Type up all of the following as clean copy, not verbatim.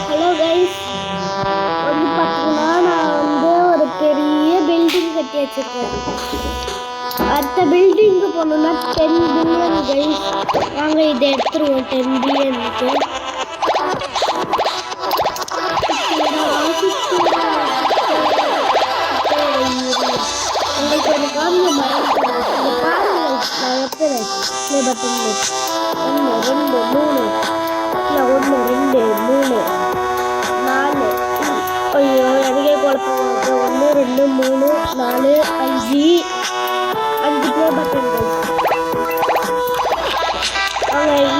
Hello guys, வந்து பார்த்தீங்கன்னா நான் வந்து ஒரு பெரிய பில்டிங் கட்டி வச்சிருக்கேன். அடுத்த பில்டிங்கு போனோம்னா 10 பில்லியன் கைஸ். நாங்கள் இதை எடுத்துருவோம் 10 பில்லியனுக்கு. உங்களுக்கு ஒரு காமிய மறந்துடுறேன். நான் வைக்கிறேன் பட்டன் 1 2 3 1 2 3 4. ஐயோ எனக்கே குழப்பம். 1 2 3 4 5 ப்ளே பட்டன்கள்.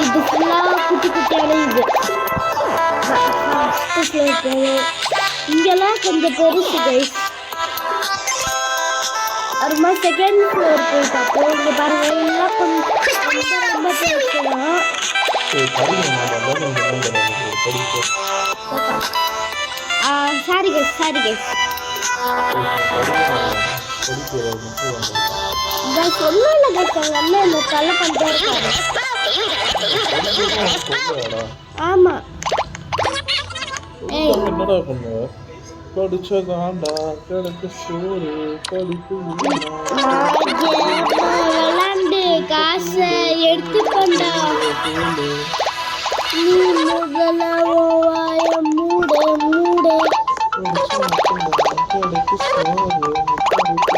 இது ஃபுல்லாக குட்டி குட்டியான இது ஃபஸ்ட்டு ஃப்ளோர் போகும். இங்கெல்லாம் கொஞ்சம் பெருசு கைஸ். அப்புறமா செகண்ட் ஃப்ளோர் போய் பார்ப்போம். இங்கே பாருங்கள் எல்லாம் கொஞ்சம் ரொம்ப பெருசுலாம். சாரி கைஸ் நான் சொல்லல கைஸ். அவங்க அண்ணன் என்ன தலை பண்ணிட்டு ஆமா. என்னடா பண்ண படிச்சதாண்டா கிடக்கு சோறு படிப்பு விளாண்டு காசை எடுத்து கொண்டா. நீ முதல்ல வாய மூடு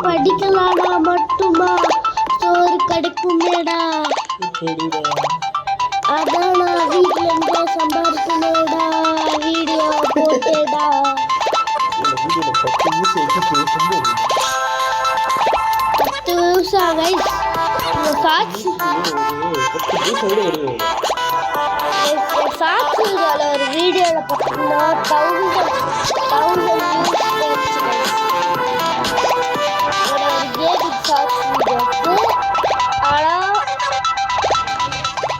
படிக்கலாடா மட்டுமா சோறு கிடைக்குமேடா. அதான் நான் வீட்டில் இருந்து சம்பாதிக்கணும்டா. வீடியோ போட்டேடா. 10 நிமிஷம் கைஸ். ஒரு வீடியோவில் பார்த்தீங்கன்னா 1000 வியூஸ் வீடியோக்கு. ஆனால்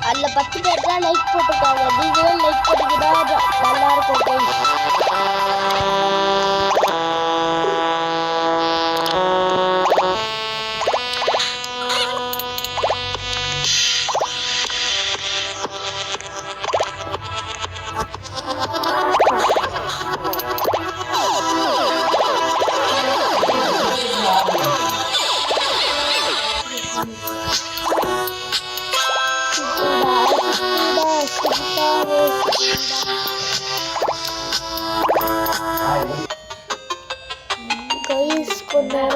அதில் 10 பேர் தான் லைக் போட்டுருக்காங்க. நீங்களும் லைக் போட்டுக்கிட்டா நல்லா இருக்கும். கைஸ் கொஞ்சம்